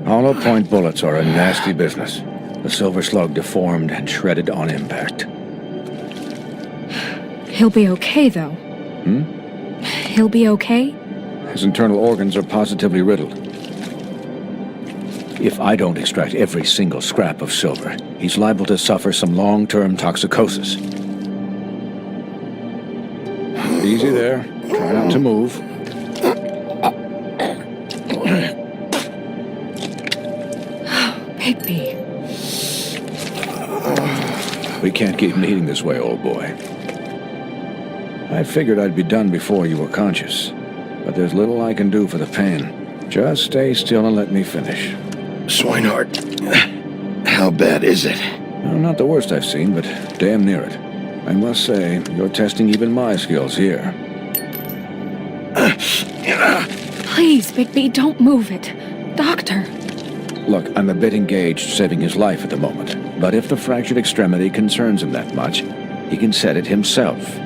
Hollow point bullets are a nasty business. The Silver Slug deformed and shredded on impact. He'll be okay, though. He'll be okay? His internal organs are positively riddled. If I don't extract every single scrap of silver, he's liable to suffer some long-term toxicosis. Easy there. Try not to move. Bigby. We can't keep meeting this way, old boy. I figured I'd be done before you were conscious, but there's little I can do for the pain. Just stay still and let me finish. Swinehart, how bad is it? Well, not the worst I've seen, but damn near it. I must say, you're testing even my skills here. Please, Bigby, don't move it. Doctor. Look, I'm a bit engaged saving his life at the moment, but if the fractured extremity concerns him that much, he can set it himself.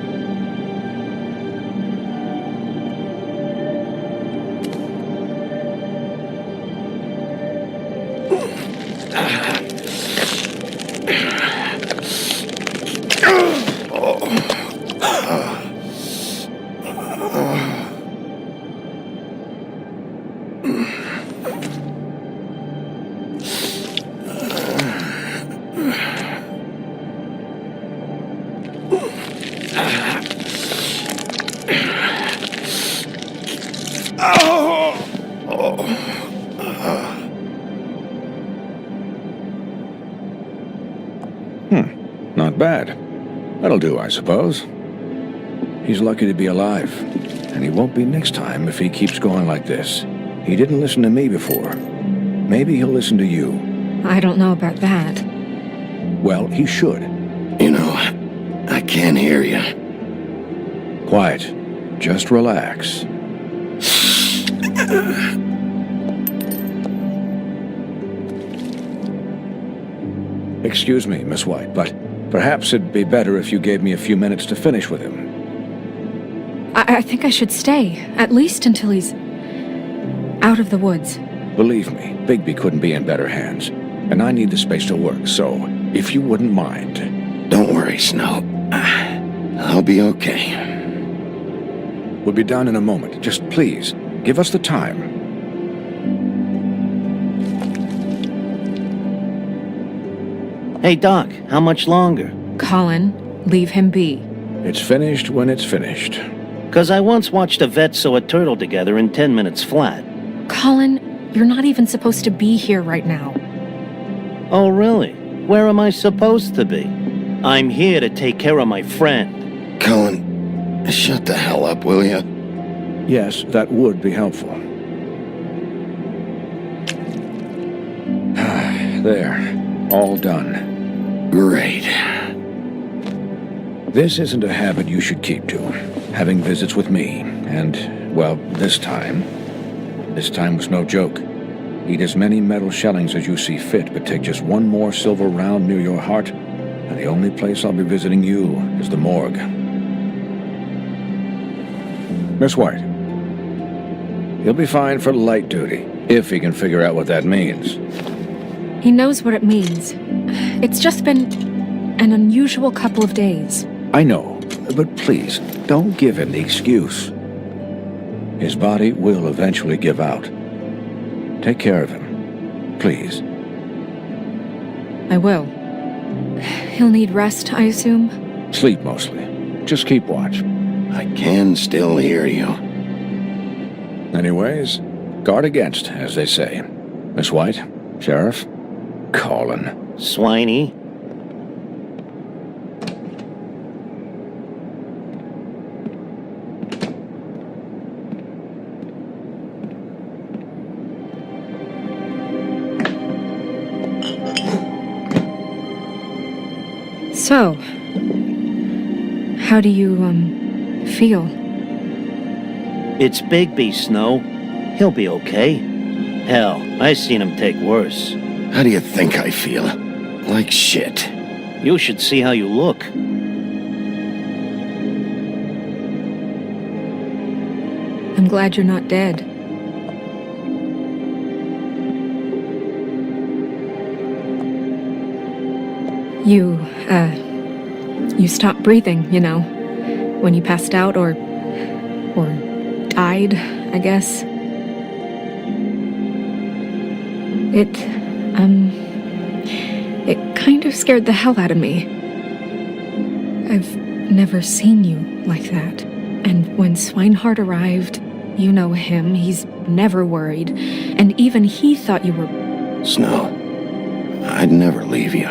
Not bad. That'll do, I suppose. He's lucky to be alive, and he won't be next time if he keeps going like this. He didn't listen to me before. Maybe he'll listen to you. I don't know about that. Well, he should. You know, I can't hear you. Quiet. Just relax. Excuse me, Miss White, but perhaps it'd be better if you gave me a few minutes to finish with him. I think I should stay, at least until he's out of the woods. Believe me, Bigby couldn't be in better hands, and I need the space to work, so if you wouldn't mind. Don't worry, Snow. I'll be okay. We'll be done in a moment. Just please, give us the time. Hey, Doc, how much longer? Colin, leave him be. It's finished when it's finished. 'Cause I once watched a vet sew a turtle together in 10 minutes flat. Colin, you're not even supposed to be here right now. Oh, really? Where am I supposed to be? I'm here to take care of my friend. Colin, shut the hell up, will you? Yes, that would be helpful. There. All done. Great. This isn't a habit you should keep to. Having visits with me. And, well, this time was no joke. Eat as many metal shellings as you see fit, but take just one more silver round near your heart, and the only place I'll be visiting you is the morgue. Miss White. He'll be fine for light duty, if he can figure out what that means. He knows what it means. It's just been an unusual couple of days. I know, but please, don't give him the excuse. His body will eventually give out. Take care of him, please. I will. He'll need rest, I assume? Sleep mostly. Just keep watch. I can still hear you. Anyways, guard against, as they say. Miss White, Sheriff, Colin. Swiney. So, how do you, feel? It's Bigby, Snow. He'll be okay. Hell, I seen him take worse. How do you think I feel? Like shit. You should see how you look. I'm I'm glad you're not dead. You stopped breathing, you know, when you passed out or died, I guess. It kind of scared the hell out of me. I've never seen you like that. And when Swinehart arrived, you know him, he's never worried. And even he thought you were... Snow, I'd never leave you.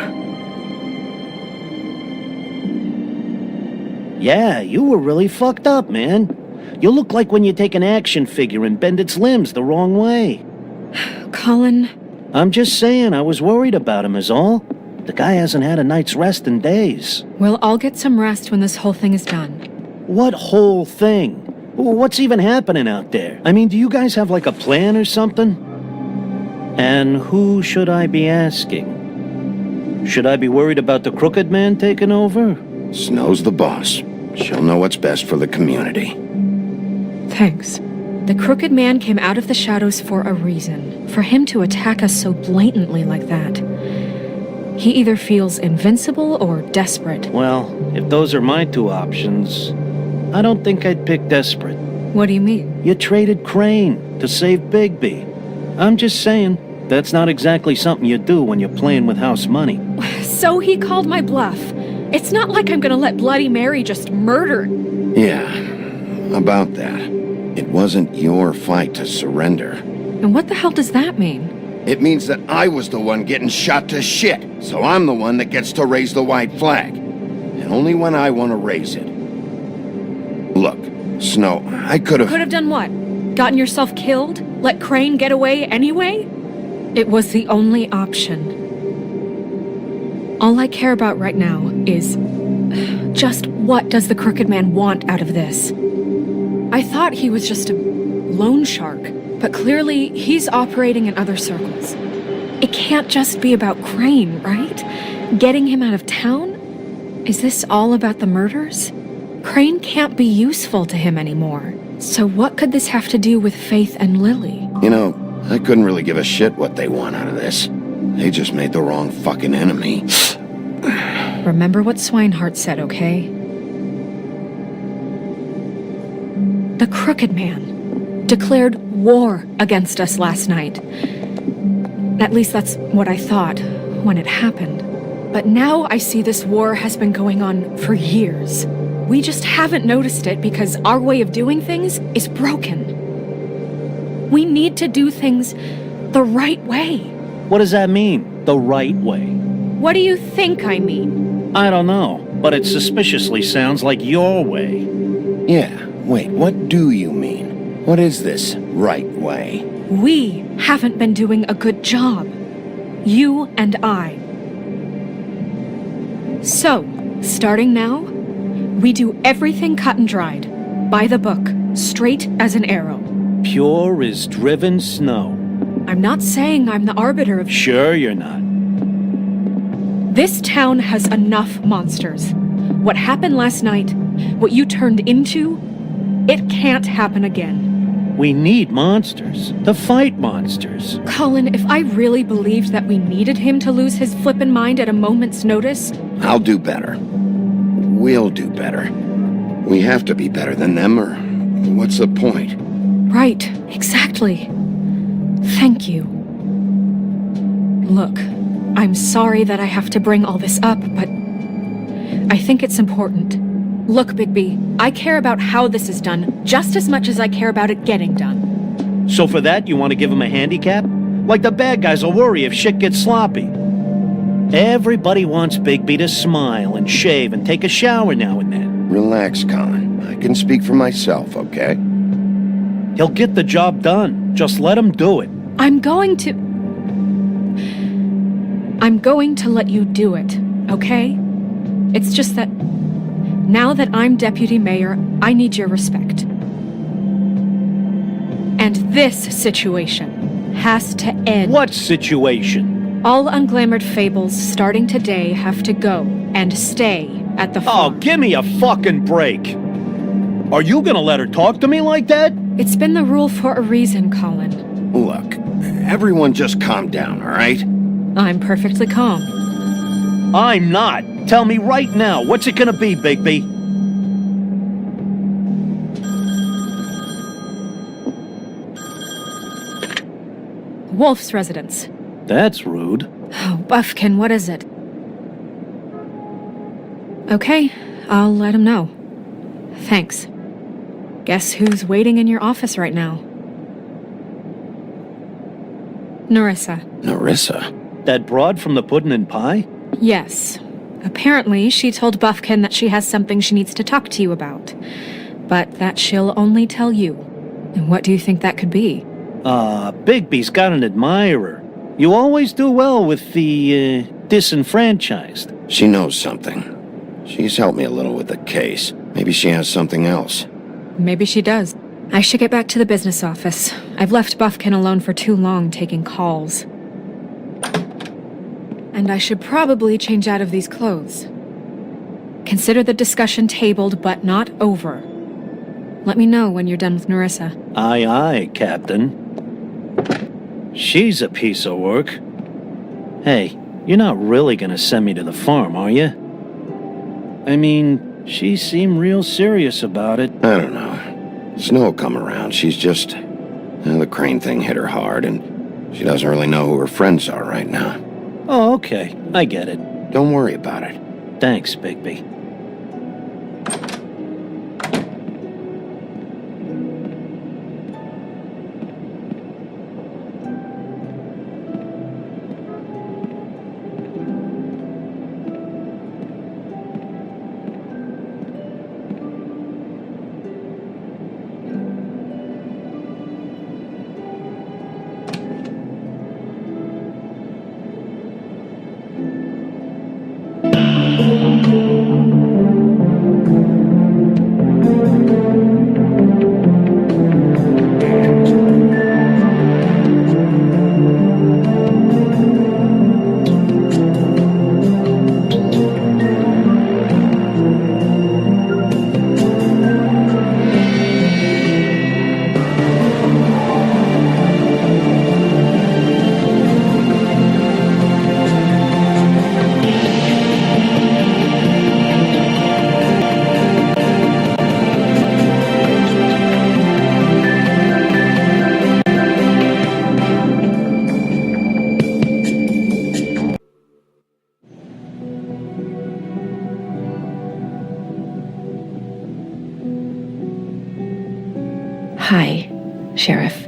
Yeah, you were really fucked up, man. You look like when you take an action figure and bend its limbs the wrong way. Colin... I'm just saying, I was worried about him is all. The guy hasn't had a night's rest in days. We'll all get some rest when this whole thing is done. What whole thing? What's even happening out there? I mean, do you guys have like a plan or something? And who should I be asking? Should I be worried about the Crooked Man taking over? Snow's the boss. She'll know what's best for the community. Thanks. The Crooked Man came out of the shadows for a reason. For him to attack us so blatantly like that. He either feels invincible or desperate. Well, if those are my two options, I don't think I'd pick desperate. What do you mean? You traded Crane to save Bigby. I'm just saying, that's not exactly something you do when you're playing with house money. So he called my bluff. It's not like I'm gonna let Bloody Mary just murder... Yeah, about that. It wasn't your fight to surrender. And what the hell does that mean? It means that I was the one getting shot to shit, so I'm the one that gets to raise the white flag. And only when I want to raise it. Look, Snow, I could have... Could have done what? Gotten yourself killed? Let Crane get away anyway? It was the only option. All I care about right now is... just what does the Crooked Man want out of this? I thought he was just a loan shark, but clearly he's operating in other circles. It can't just be about Crane, right? Getting him out of town? Is this all about the murders? Crane can't be useful to him anymore. So what could this have to do with Faith and Lily? You know, I couldn't really give a shit what they want out of this. They just made the wrong fucking enemy. Remember what Swinehart said, okay? The Crooked Man declared war against us last night. At least that's what I thought when it happened. But now I see this war has been going on for years. We just haven't noticed it because our way of doing things is broken. We need to do things the right way. What does that mean, the right way? What do you think I mean? I don't know, but it suspiciously sounds like your way. Yeah, wait, what do you mean? What is this right way? We haven't been doing a good job. You and I. So, starting now, we do everything cut and dried. By the book, straight as an arrow. Pure as driven snow. I'm not saying I'm the arbiter of... Sure you're not. This town has enough monsters. What happened last night, what you turned into, it can't happen again. We need monsters to fight monsters. Colin, if I really believed that we needed him to lose his flippin' mind at a moment's notice... I'll do better. We'll do better. We have to be better than them, or what's the point? Right, exactly. Thank you. Look, I'm sorry that I have to bring all this up, but I think it's important. Look, Bigby, I care about how this is done just as much as I care about it getting done. So for that, you want to give him a handicap? Like the bad guys will worry if shit gets sloppy. Everybody wants Bigby to smile and shave and take a shower now and then. Relax, Colin. I can speak for myself, okay? He'll get the job done. Just let him do it. I'm going to let you do it, okay? It's just that now that I'm deputy mayor, I need your respect. And this situation has to end. What situation? All unglamored fables starting today have to go and stay at the Oh, farm. give me a fucking break. Are you gonna let her talk to me like that? It's been the rule for a reason, Colin. Look, everyone just calm down, all right? I'm perfectly calm. I'm not. Tell me right now, what's it gonna be, Bigby? Wolf's residence. That's rude. Oh, Buffkin, what is it? Okay, I'll let him know. Thanks. Guess who's waiting in your office right now? Nerissa. Nerissa? That broad from the puddin' and pie? Yes. Apparently, she told Buffkin that she has something she needs to talk to you about. But that she'll only tell you. And what do you think that could be? Bigby's got an admirer. You always do well with the, disenfranchised. She knows something. She's helped me a little with the case. Maybe she has something else. Maybe she does. I should get back to the business office. I've left Buffkin alone for too long taking calls. And I should probably change out of these clothes. Consider the discussion tabled but not over. Let me know when you're done with Nerissa. Aye, aye, Captain. She's a piece of work. Hey, you're not really gonna send me to the farm, are you? I mean, she seemed real serious about it. I don't know. Snow will come around. She's just... the Crane thing hit her hard, and she doesn't really know who her friends are right now. Oh, okay. I get it. Don't worry about it. Thanks, Bigby. Hi, Sheriff.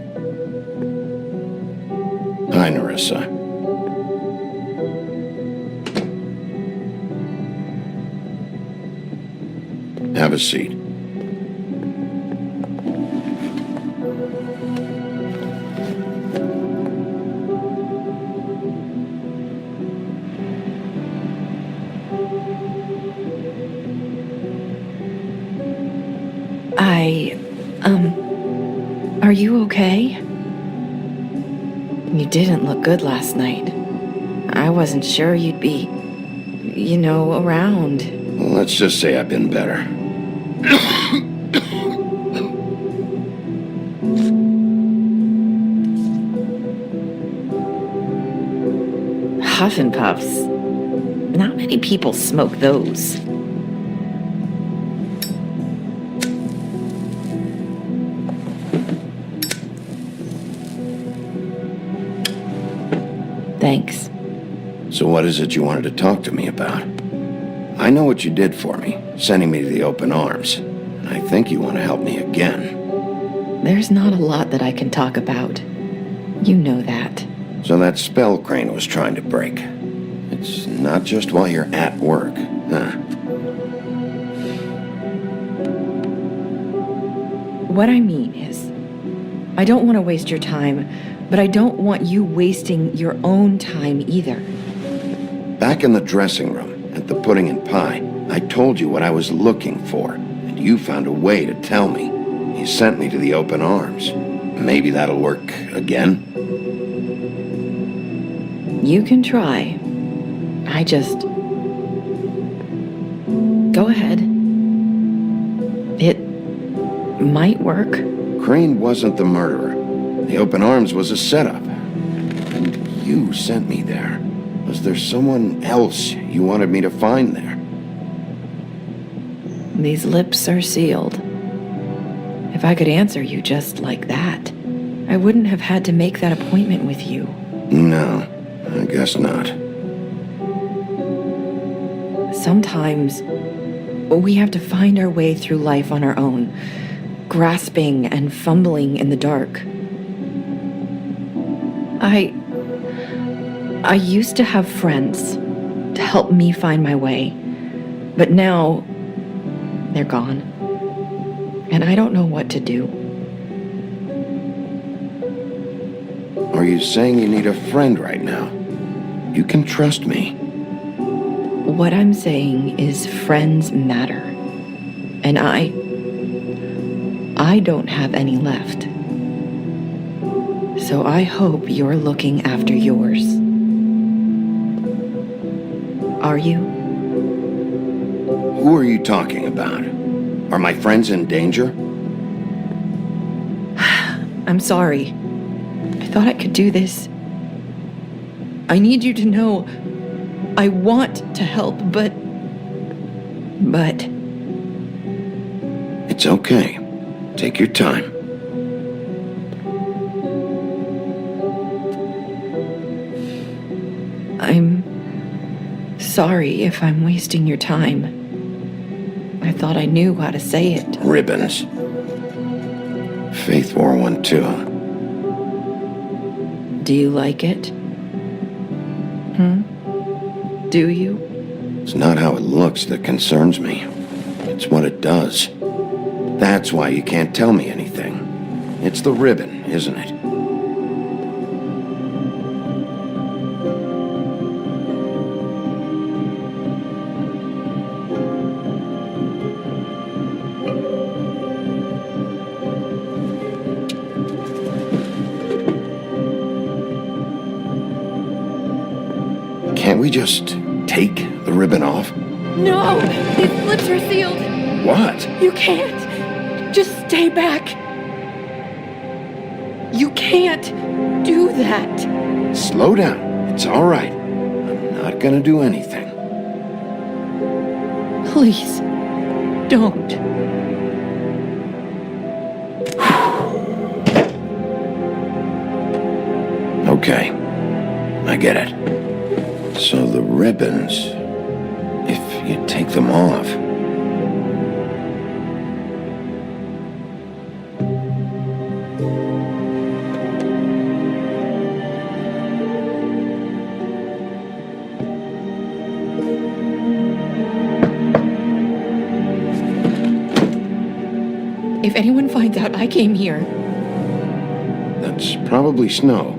Hi, Nerissa. Have a seat. Are you okay? You didn't look good last night. I wasn't sure you'd be, around. Well, let's just say I've been better. Huff and Puffs. Not many people smoke those. Thanks. So what is it you wanted to talk to me about? I know what you did for me, sending me to the open arms. And I think you want to help me again. There's not a lot that I can talk about. You know that. So that spell Crane was trying to break. It's not just while you're at work, huh? What I mean is, I don't want to waste your time, but I don't want you wasting your own time either. Back in the dressing room, at the pudding and pie, I told you what I was looking for, and you found a way to tell me. You sent me to the open arms. Maybe that'll work again? You can try. I just... Go ahead. It might work. Crane wasn't the murderer. The open arms was a setup. And you sent me there. Was there someone else you wanted me to find there? These lips are sealed. If I could answer you just like that, I wouldn't have had to make that appointment with you. No, I guess not. Sometimes we have to find our way through life on our own, grasping and fumbling in the dark. I used to have friends to help me find my way, but now they're gone, and I don't know what to do. Are you saying you need a friend right now? You can trust me. What I'm saying is friends matter, and I don't have any left. So I hope you're looking after yours. Are you? Who are you talking about? Are my friends in danger? I'm sorry. I thought I could do this. I need you to know I want to help, but... It's okay. Take your time. I'm sorry if I'm wasting your time. I thought I knew how to say it. Ribbons. Faith 412. Do you like it? Do you? It's not how it looks that concerns me. It's what it does. That's why you can't tell me anything. It's the ribbon, isn't it? Can't we just take the ribbon off? No! These lips are sealed! What? You can't! Just stay back! You can't do that! Slow down. It's all right. I'm not gonna do anything. Please, don't. Okay. I get it. So the ribbons, if you take them off... If anyone finds out I came here, That's probably Snow.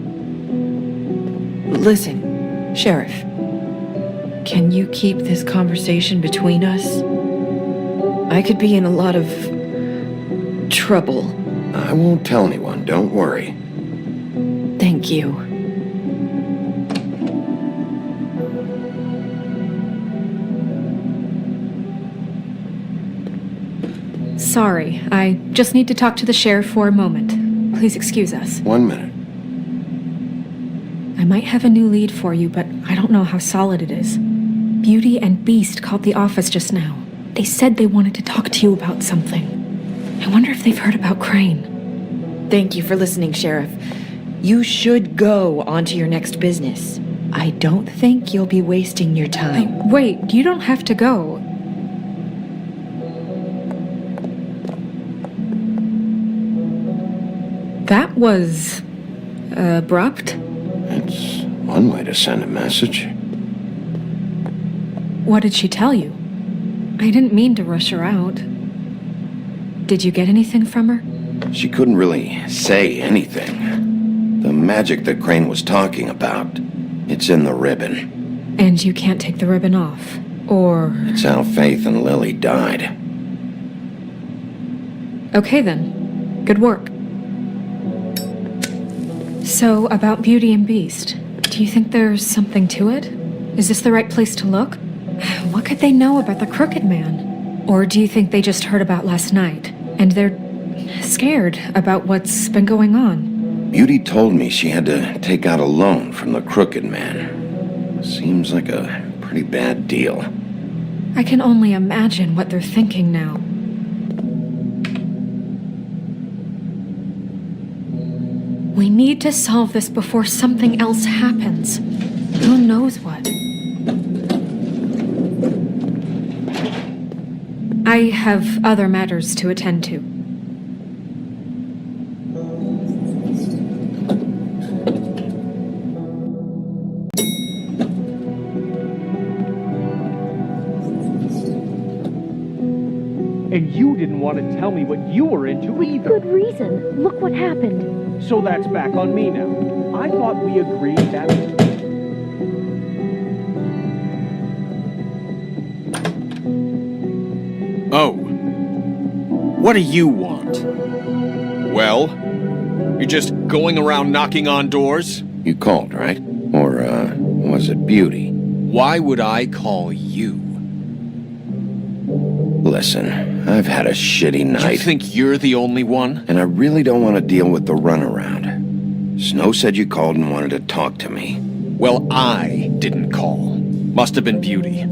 listen, Sheriff. Can you keep this conversation between us? I could be in a lot of trouble. I won't tell anyone, don't worry. Thank you. Sorry, I just need to talk to the sheriff for a moment. Please excuse us. 1 minute. I might have a new lead for you, but I don't know how solid it is. Beauty and Beast called the office just now. They said they wanted to talk to you about something. I wonder if they've heard about Crane. Thank you for listening, Sheriff. You should go on to your next business. I don't think you'll be wasting your time. Wait, you don't have to go. That was... abrupt. It's one way to send a message. What did she tell you? I didn't mean to rush her out. Did you get anything from her? She couldn't really say anything. The magic that Crane was talking about, it's in the ribbon. And you can't take the ribbon off. Or... It's how Faith and Lily died. Okay then. Good work. So, about Beauty and Beast, do you think there's something to it? Is this the right place to look? What could they know about the Crooked Man? Or do you think they just heard about last night, and they're scared about what's been going on. Beauty told me she had to take out a loan from the Crooked Man. Seems like a pretty bad deal. I can only imagine what they're thinking now. We need to solve this before something else happens. Who knows what? I have other matters to attend to. And you didn't want to tell me what you were into either. Good reason. Look what happened. So that's back on me now. I thought we agreed that... Oh. What do you want? Well? You're just going around knocking on doors? You called, right? Or, was it Beauty? Why would I call you? Listen, I've had a shitty You night, think you're the only one? and I really don't want to deal with the runaround. Snow said you called and wanted to talk to me. Well, I didn't call. Must have been Beauty.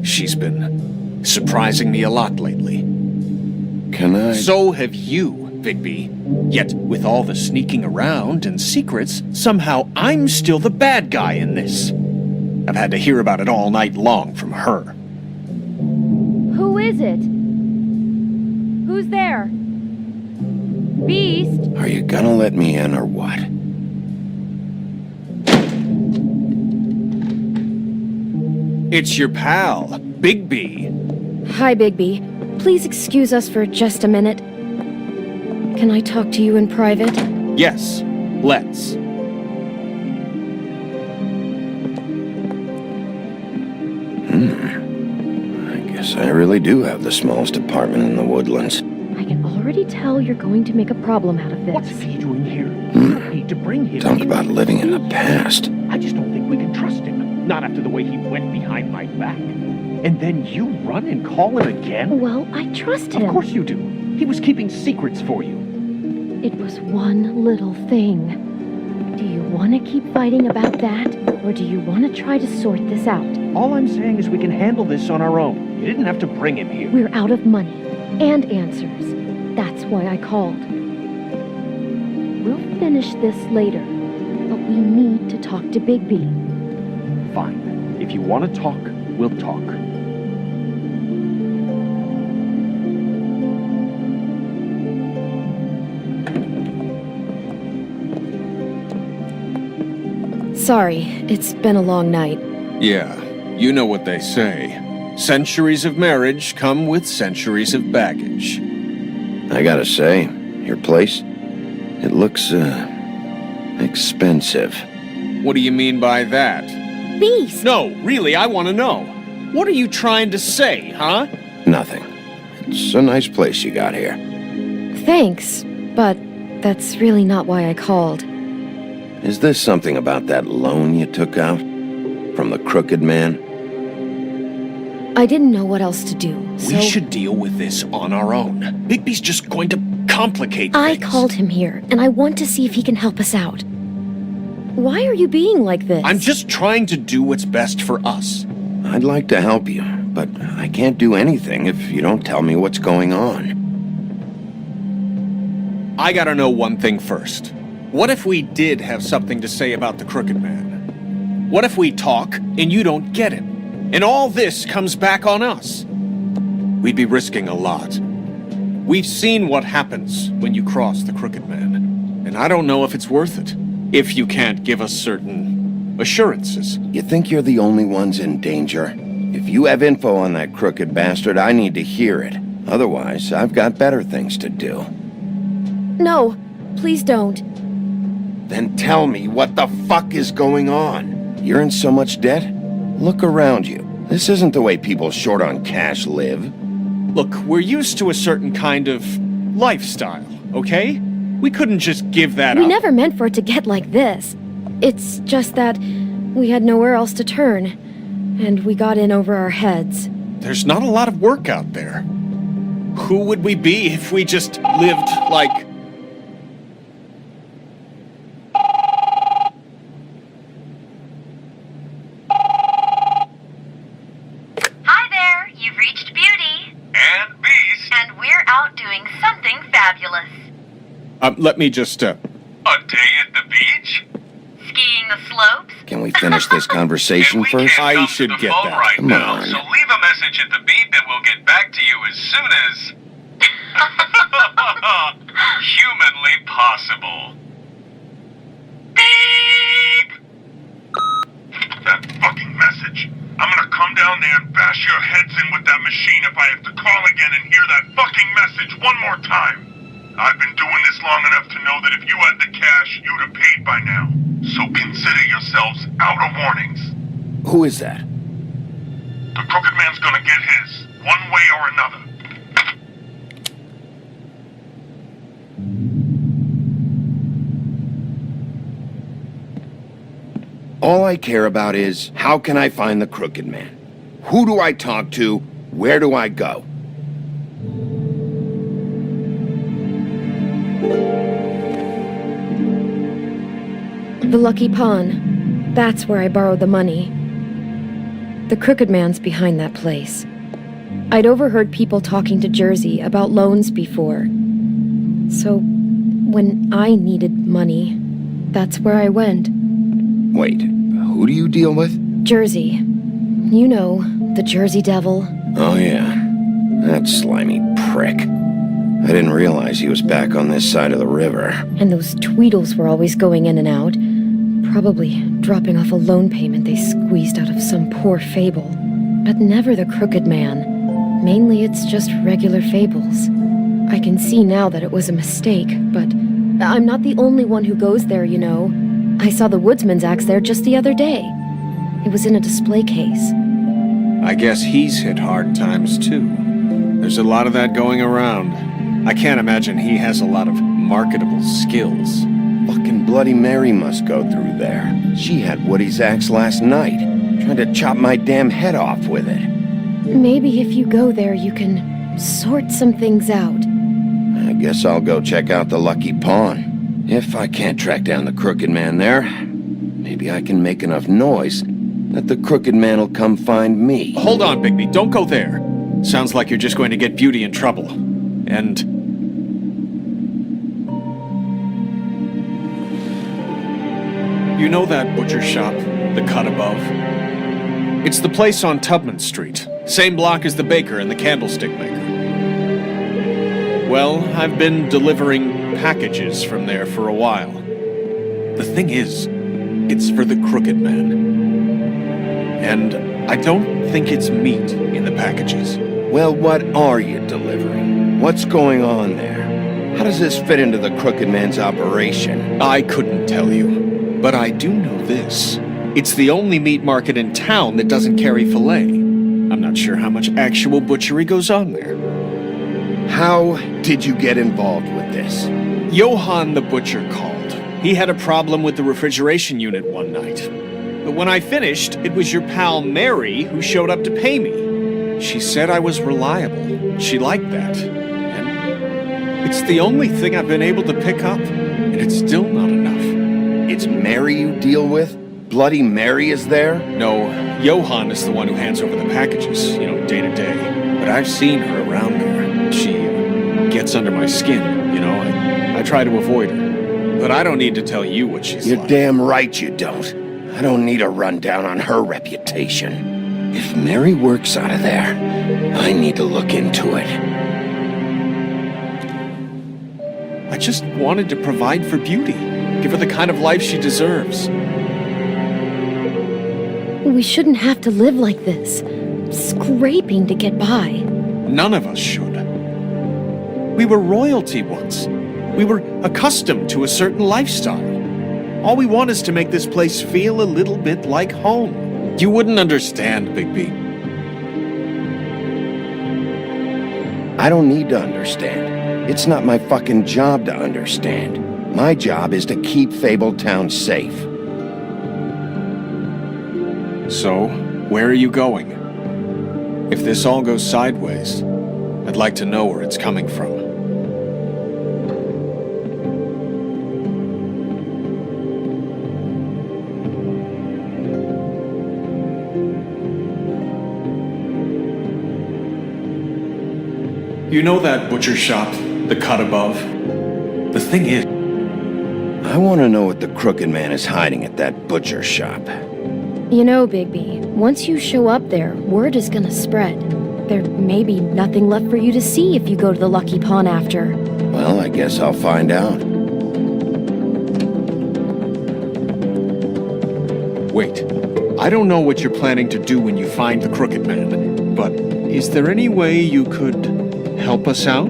She's been surprising me a lot lately. Can I... So have you, Bigby. Yet, with all the sneaking around and secrets, somehow I'm still the bad guy in this. I've had to hear about it all night long from her. Who is it? Who's there? Beast? Are you gonna let me in or what? It's your pal, Bigby. Hi, Bigby. Please excuse us for just a minute. Can I talk to you in private? Yes, let's. I guess I really do have the smallest apartment in the Woodlands. I can already tell you're going to make a problem out of What's this. he doing here? You don't need to bring him Talk here. about living in the past. I just don't think we can trust him. Not after the way he went behind my back. And then you run and call him again? Well, I trust him. Of course you do. He was keeping secrets for you. It was one little thing. Do you want to keep fighting about that, or do you want to try to sort this out? All I'm saying is we can handle this on our own. You didn't have to bring him here. We're out of money and answers. That's why I called. We'll finish this later, but we need to talk to Bigby. Fine. If you want to talk, we'll talk. Sorry, it's been a long night. Yeah, you know what they say. Centuries of marriage come with centuries of baggage. I gotta say, your place, it looks, expensive. What do you mean by that? Beast! No, really, I want to know. What are you trying to say, huh? Nothing. It's a nice place you got here. Thanks, but that's really not why I called. Is this something about that loan you took out? From the Crooked Man? I didn't know what else to do, so... We should deal with this on our own. Bigby's just going to complicate I things. called him here, and I want to see if he can help us out. Why are you being like this? I'm just trying to do what's best for us. I'd like to help you, but I can't do anything if you don't tell me what's going on. I gotta know one thing first. What if we did have something to say about the Crooked Man? What if we talk and you don't get him? And all this comes back on us? We'd be risking a lot. We've seen what happens when you cross the Crooked Man, and I don't know if it's worth it, if you can't give us certain assurances. You think you're the only ones in danger? If you have info on that crooked bastard, I need to hear it. Otherwise, I've got better things to do. No, please don't. Then tell me what the fuck is going on? You're in so much debt? Look around you. This isn't the way people short on cash live. Look, we're used to a certain kind of lifestyle, okay? We couldn't just give that We up. never meant for it to get like this. It's just that we had nowhere else to turn, and we got in over our heads. There's not a lot of work out there. Who would we be if we just lived like... Hi there, you've reached Beauty. And Beast. And we're out doing something fabulous. Let me just, A day at the beach? Skiing the slopes? Can we finish this conversation And we first? can't I come should to the get phone that. right Come now, on. so leave a message at the beep and we'll get back to you as soon as... humanly possible. Beep! That fucking message. I'm gonna come down there and bash your heads in with that machine if I have to call again and hear that fucking message one more time. I've been doing this long enough to know that if you had the cash, you'd have paid by now. So consider yourselves out of warnings. Who is that? The Crooked Man's gonna get his, one way or another. All I care about is, how can I find the Crooked Man? Who do I talk to? Where do I go? The Lucky Pawn. That's where I borrowed the money. The Crooked Man's behind that place. I'd overheard people talking to Jersey about loans before. So, when I needed money, that's where I went. Wait, who do you deal with? Jersey. You know, the Jersey Devil. Oh yeah, that slimy prick. I didn't realize he was back on this side of the river. And those Tweedles were always going in and out. Probably dropping off a loan payment they squeezed out of some poor fable. But never the Crooked Man. Mainly it's just regular fables. I can see now that it was a mistake, but I'm not the only one who goes there, you know. I saw the woodsman's axe there just the other day. It was in a display case. I guess he's hit hard times too. There's a lot of that going around. I can't imagine he has a lot of marketable skills. Fucking Bloody Mary must go through there. She had Woody's axe last night, trying to chop my damn head off with it. Maybe if you go there, you can sort some things out. I guess I'll go check out the Lucky Pawn. If I can't track down the Crooked Man there, maybe I can make enough noise that the Crooked Man will come find me. Hold on, Bigby, don't go there. Sounds like you're just going to get Beauty in trouble. And... you know that butcher shop, the cut above? It's the place on Tubman Street. Same block as the baker and the candlestick maker. Well, I've been delivering packages from there for a while. The thing is, it's for the Crooked Man. And I don't think it's meat in the packages. Well, what are you delivering? What's going on there? How does this fit into the Crooked Man's operation? I couldn't tell you, but I do know this. It's the only meat market in town that doesn't carry filet. I'm not sure how much actual butchery goes on there. How did you get involved with this? Johann the butcher called. He had a problem with the refrigeration unit one night. But when I finished, it was your pal Mary who showed up to pay me. She said I was reliable. She liked that. And it's the only thing I've been able to pick up, and it's still not enough. It's Mary you deal with? Bloody Mary is there? No, Johann is the one who hands over the packages, day to day. But I've seen her around there. She gets under my skin, I try to avoid her. But I don't need to tell you what she's You're like. damn right you don't. I don't need a rundown on her reputation. If Mary works out of there, I need to look into it. I just wanted to provide for Beauty. Give her the kind of life she deserves. We shouldn't have to live like this, scraping to get by. None of us should. We were royalty once. We were accustomed to a certain lifestyle. All we want is to make this place feel a little bit like home. You wouldn't understand, Bigby. I don't need to understand. It's not my fucking job to understand. My job is to keep Fabletown safe. So, where are you going? If this all goes sideways, I'd like to know where it's coming from. You know that butcher shop, the cut above? The thing is, I want to know what the Crooked Man is hiding at that butcher shop. You know, Bigby, once you show up there, word is gonna spread. There may be nothing left for you to see if you go to the Lucky Pawn after. Well, I guess I'll find out. wait. I don't know what you're planning to do when you find the Crooked Man, but is there any way you could help us out?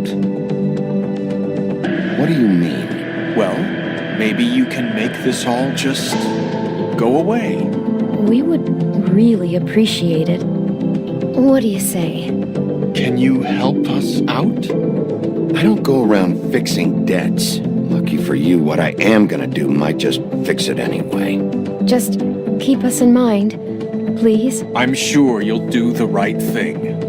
What do you mean? Well, maybe you can make this all just go away. We would really appreciate it. What do you say? Can you help us out? I don't go around fixing debts. Lucky for you, what I am gonna do might just fix it anyway. Just keep us in mind, please. I'm sure you'll do the right thing.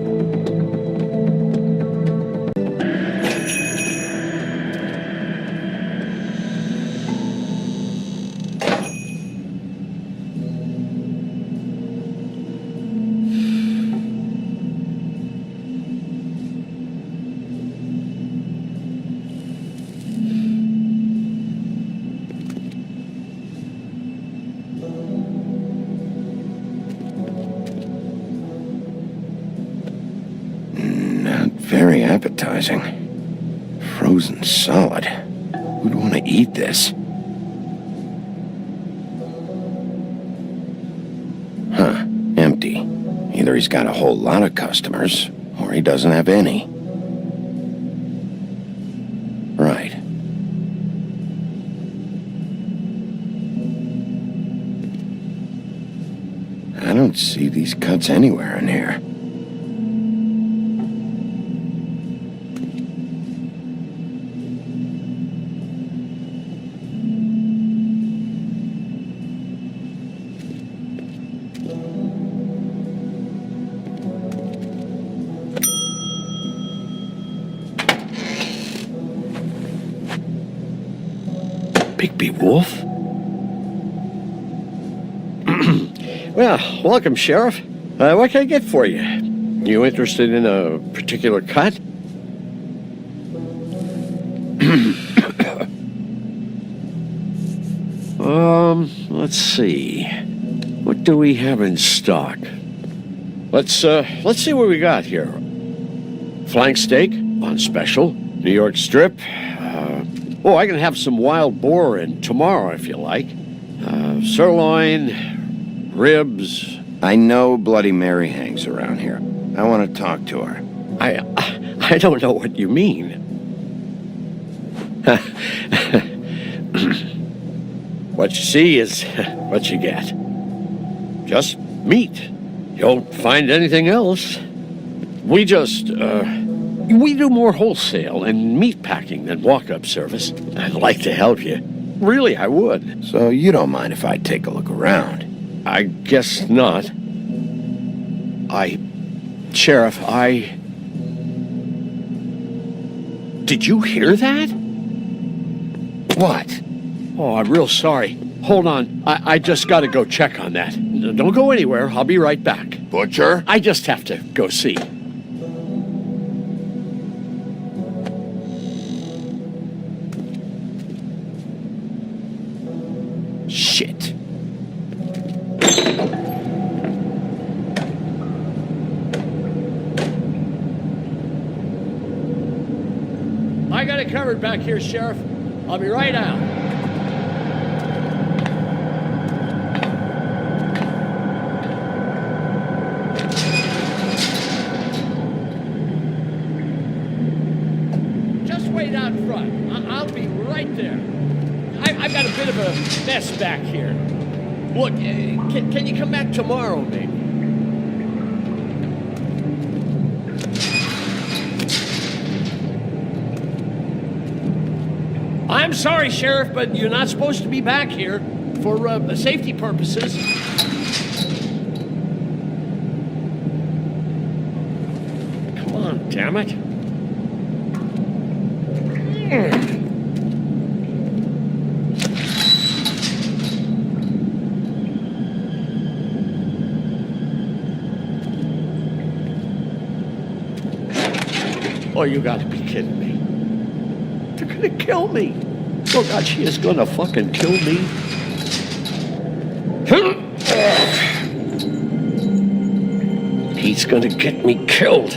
Very appetizing. Frozen solid. Who'd want to eat this? Huh, empty. Either he's got a whole lot of customers, or he doesn't have any. Right. I don't see these cuts anywhere in here. Bigby Wolf? Well, welcome, Sheriff. What can I get for you? You interested in a particular cut? Let's see. What do we have in stock? Let's see what we got here. Flank steak on special. New York strip. I can have some wild boar in tomorrow if you like. Sirloin, ribs. I know Bloody Mary hangs around here. I want to talk to her. I don't know what you mean. What you see is what you get. Just meat. You won't find anything else. We do more wholesale and meat packing than walk-up service. I'd like to help you. Really, I would. So you don't mind if I take a look around? I guess not. Sheriff, Did you hear that? What? Oh, I'm real sorry. Hold on. I just gotta go check on that. Don't go anywhere. I'll be right back. Butcher? I just have to go see. Shit. I got it covered back here, Sheriff. I'll be right out. Just wait out front. I'll be right there. I've got a bit of a mess back here. Look, can you come back tomorrow, maybe? I'm sorry, Sheriff, but you're not supposed to be back here for safety purposes. Come on, damn it. Oh, you gotta be kidding me. They're gonna kill me. Oh, God, she is gonna fucking kill me. He's gonna get me killed.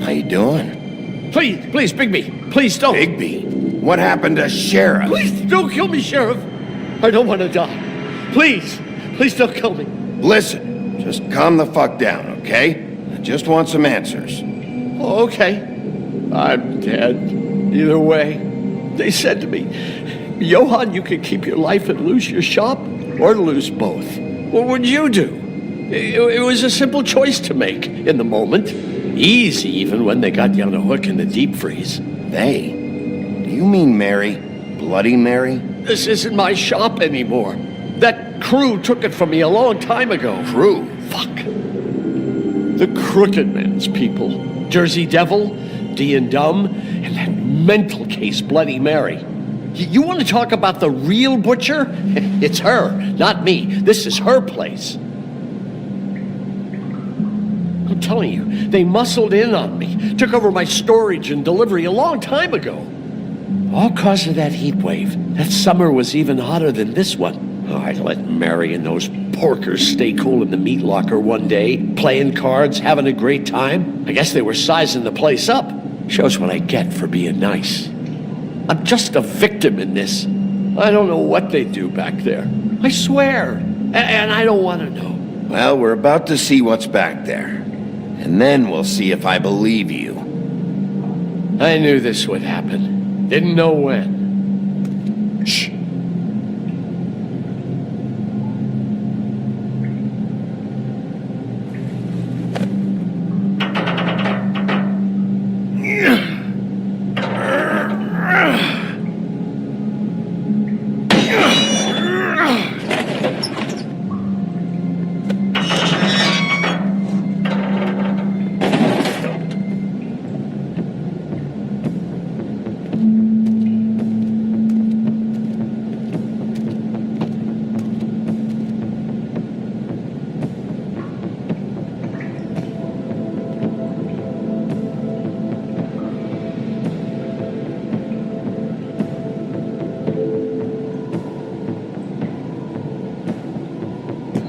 How you doing? Please, Bigby. Please don't. Bigby? What happened to Sheriff? Please don't kill me, Sheriff. I don't want to die. Please don't kill me. Listen, just calm the fuck down, okay? I just want some answers. Oh, okay. I'm dead. Either way. They said to me, Johann, you can keep your life and lose your shop, or lose both. What would you do? It was a simple choice to make in the moment. Easy, even when they got you on a hook in the deep freeze. They? Do you mean Mary? Bloody Mary? This isn't my shop anymore. That crew took it from me a long time ago. Crew? Fuck. The Crooked Man's people. Jersey Devil, D and Dumb, and that mental case Bloody Mary. You want to talk about the real butcher? It's her, not me. This is her place. I'm telling you, they muscled in on me, took over my storage and delivery a long time ago. All cause of that heat wave. That summer was even hotter than this one. Oh, I let Mary and those porkers stay cool in the meat locker one day, playing cards, having a great time. I guess they were sizing the place up. Shows what I get for being nice. I'm just a victim in this. I don't know what they do back there. I swear. And I don't want to know. Well, we're about to see what's back there. And then we'll see if I believe you. I knew this would happen. Didn't know when. Shh.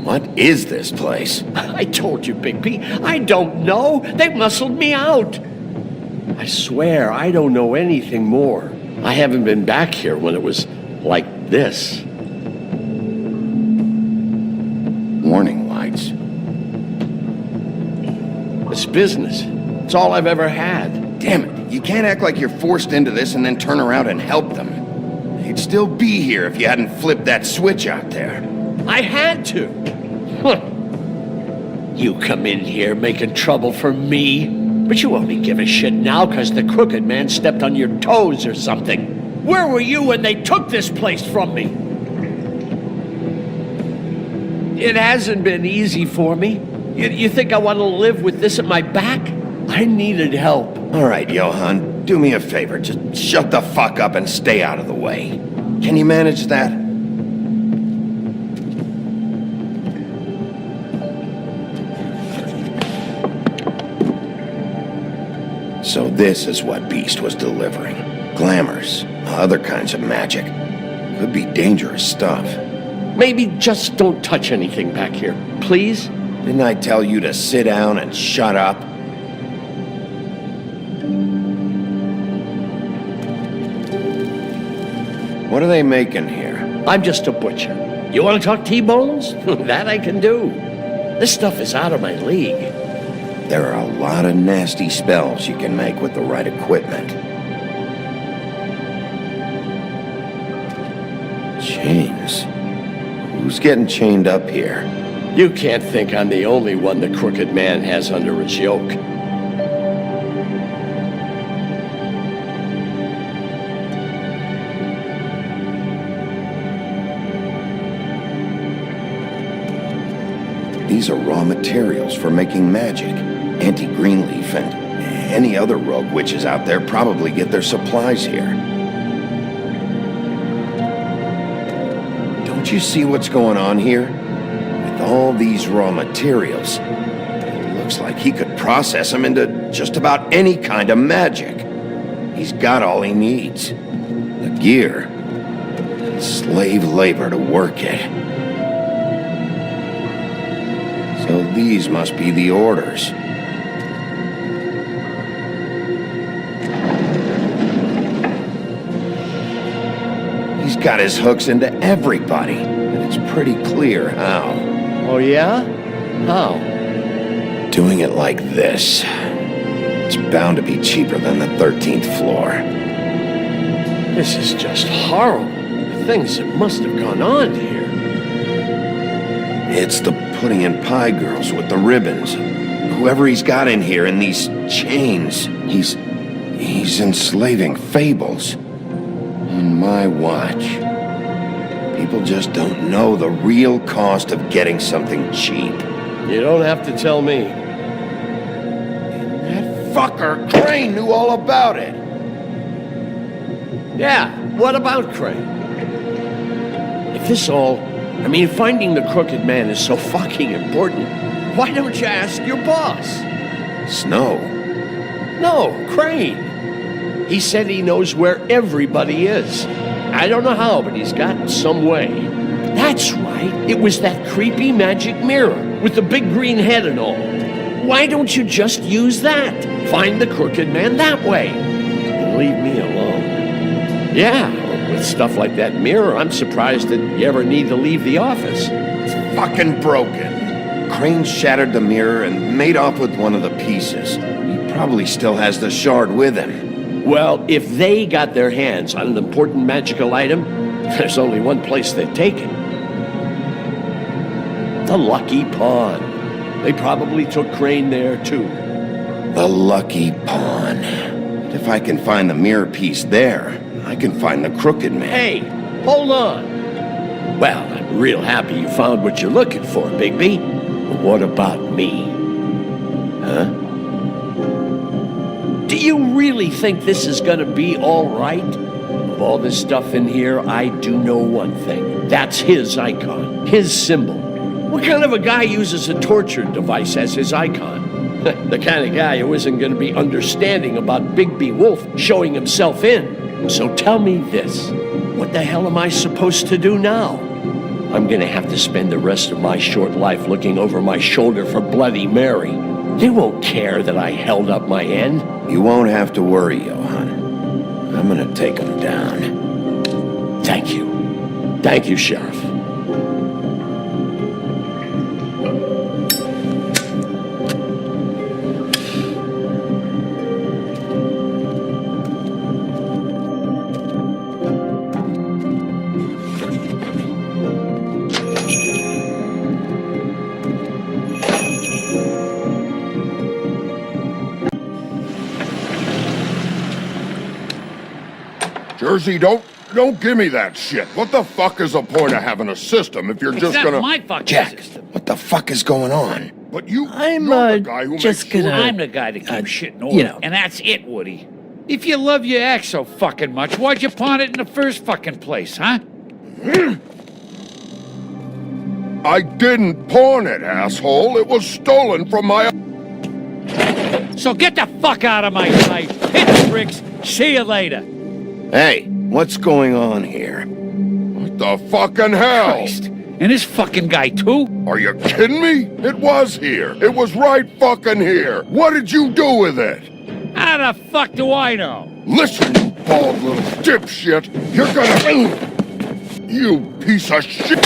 What is this place? I told you, Bigby. I don't know. They muscled me out. I swear, I don't know anything more. I haven't been back here when it was like this. Warning lights. It's business. It's all I've ever had. Damn it, you can't act like you're forced into this and then turn around and help them. They'd still be here if you hadn't flipped that switch out there. I had to. You come in here making trouble for me, but you only give a shit now because the Crooked Man stepped on your toes or something. Where were you when they took this place from me? It hasn't been easy for me. You think I want to live with this at my back? I needed help. All right, Johann, do me a favor. Just shut the fuck up and stay out of the way. Can you manage that? So this is what Beast was delivering. Glamours, other kinds of magic. Could be dangerous stuff. Maybe just don't touch anything back here, please? Didn't I tell you to sit down and shut up? What are they making here? I'm just a butcher. You want to talk T-bones? That I can do. This stuff is out of my league. There are a lot of nasty spells you can make with the right equipment. Chains? Who's getting chained up here? You can't think I'm the only one the Crooked Man has under his yoke. These are raw materials for making magic. Auntie Greenleaf and any other rogue witches out there probably get their supplies here. Don't you see what's going on here? With all these raw materials, it looks like he could process them into just about any kind of magic. He's got all he needs. The gear, and slave labor to work it. So these must be the orders. He's got his hooks into everybody, and it's pretty clear how. Oh, yeah? How? Doing it like this. It's bound to be cheaper than the 13th floor. This is just horrible. The things that must have gone on here. It's the pudding and pie girls with the ribbons. Whoever he's got in here in these chains, he's enslaving fables. On my watch. People just don't know the real cost of getting something cheap. You don't have to tell me. That fucker Crane knew all about it. Yeah, what about Crane? If this all... I mean, finding the Crooked Man is so fucking important, why don't you ask your boss? Snow? No, Crane. He said he knows where everybody is. I don't know how, but he's got some way. That's right. It was that creepy magic mirror with the big green head and all. Why don't you just use that? Find the Crooked Man that way. And leave me alone. Yeah, with stuff like that mirror, I'm surprised that you ever need to leave the office. It's fucking broken. Crane shattered the mirror and made off with one of the pieces. He probably still has the shard with him. Well, if they got their hands on an important magical item, there's only one place they'd take it. The Lucky Pawn. They probably took Crane there, too. The Lucky Pawn. If I can find the mirror piece there, I can find the Crooked Man. Hey, hold on. Well, I'm real happy you found what you're looking for, Bigby. But what about me? Huh? Do you really think this is gonna be all right? Of all this stuff in here, I do know one thing. That's his icon, his symbol. What kind of a guy uses a torture device as his icon? The kind of guy who isn't gonna be understanding about Bigby Wolf showing himself in. So tell me this, what the hell am I supposed to do now? I'm gonna have to spend the rest of my short life looking over my shoulder for Bloody Mary. They won't care that I held up my end. You won't have to worry, Johann. I'm gonna take him down. Thank you. Thank you, Sheriff. Jersey, don't give me that shit. What the fuck is the point of having a system if you're just gonna... my fucking Jack, system. what the fuck is going on? But you're the guy who just makes sure... I'm the guy to keep shit in order. And that's it, Woody. If you love your ex so fucking much, why'd you pawn it in the first fucking place, huh? I didn't pawn it, asshole. It was stolen from my... So get the fuck out of my sight. Hit the bricks. See you later. Hey, what's going on here? What the fucking hell? Christ. And this fucking guy, too? Are you kidding me? It was here. It was right fucking here. What did you do with it? How the fuck do I know? Listen, you bald little dipshit. You're gonna... You piece of shit.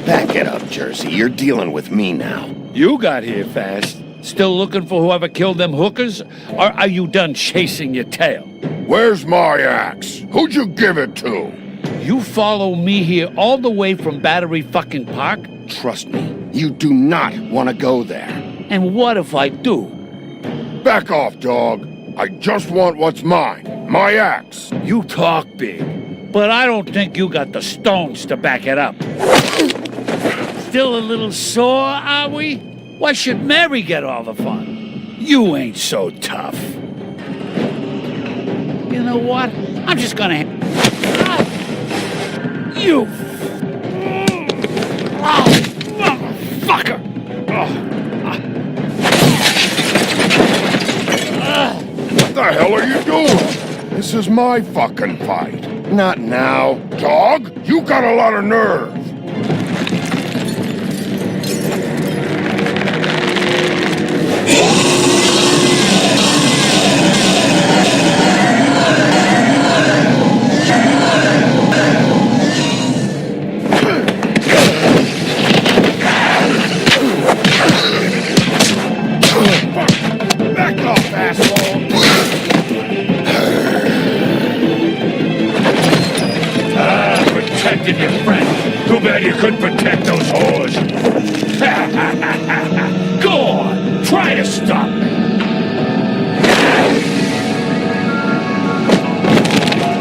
Back it up, Jersey. You're dealing with me now. You got here fast. Still looking for whoever killed them hookers? Or are you done chasing your tail? Where's my axe? Who'd you give it to? You follow me here all the way from Battery fucking Park? Trust me, you do not want to go there. And what if I do? Back off, dog. I just want what's mine. My axe. You talk big, but I don't think you got the stones to back it up. Still a little sore, are we? Why should Mary get all the fun? You ain't so tough. You know what? I'm just gonna... You... Oh, motherfucker! What the hell are you doing? This is my fucking fight. Not now. Dog, you got a lot of nerve. Back off, asshole! Protecting your friend. Too bad you couldn't protect those whores. Go on, try to stop me.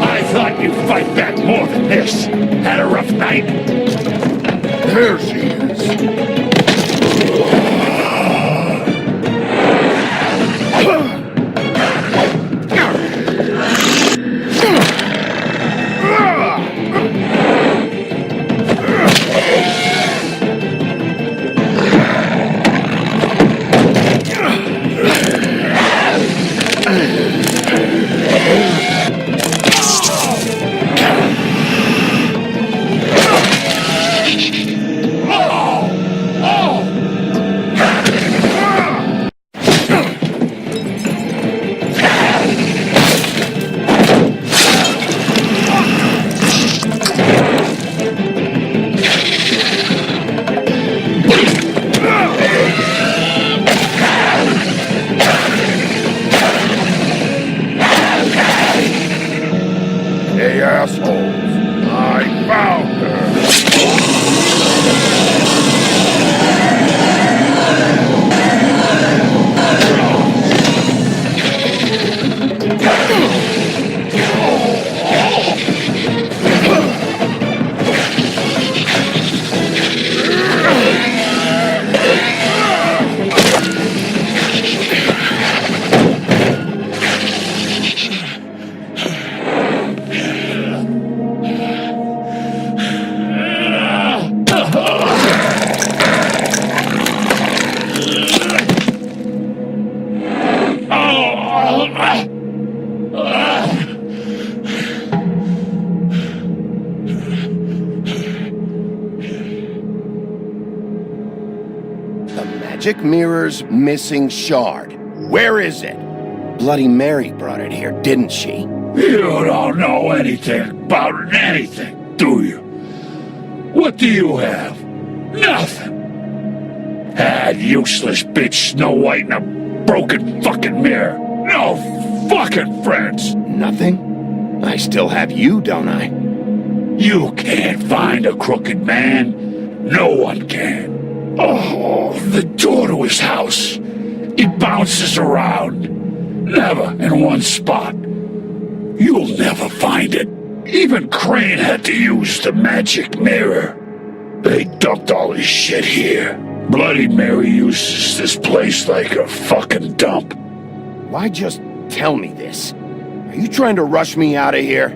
I thought you'd fight back more than this. Had a rough night? There she is. Hey, assholes! I found her! Magic Mirror's missing shard. Where is it? Bloody Mary brought it here, didn't she? You don't know anything about anything, do you? What do you have? Nothing. Had useless bitch Snow White and a broken fucking mirror. No fucking friends. Nothing? I still have you, don't I? You can't find a crooked man. No one can. Oh, the door to his house. It bounces around. Never in one spot. You'll never find it. Even Crane had to use the magic mirror. They dumped all his shit here. Bloody Mary uses this place like a fucking dump. Why just tell me this? Are you trying to rush me out of here?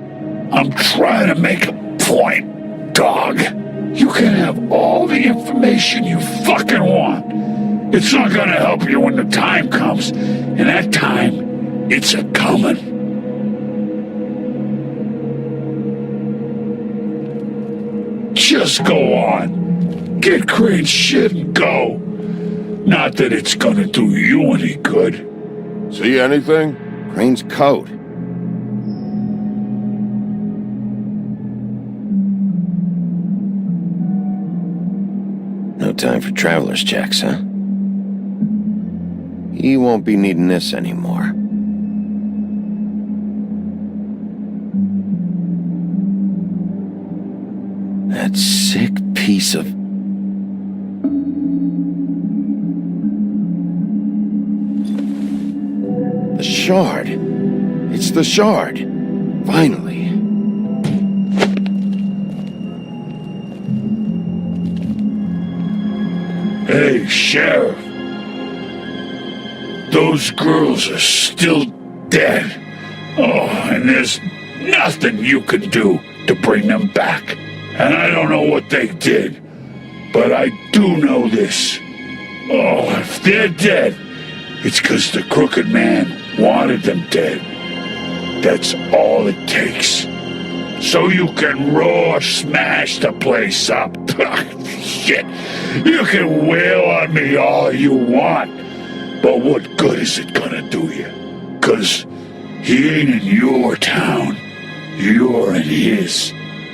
I'm trying to make a point, dog. You can have all the information you fucking want. It's not gonna help you when the time comes, and that time, it's a coming. Just go on. Get Crane's shit and go. Not that it's gonna do you any good. See anything? Crane's coat. No time for traveler's checks, huh? He won't be needing this anymore. That sick piece of... The shard. It's the shard. Finally. Hey, Sheriff. Those girls are still dead. Oh, and there's nothing you can do to bring them back. And I don't know what they did, but I do know this. Oh, if they're dead, it's because the Crooked Man wanted them dead. That's all it takes. So you can raw smash the place up. Shit, you can wail on me all you want, but what good is it gonna do you? 'Cause he ain't in your town, you're in his,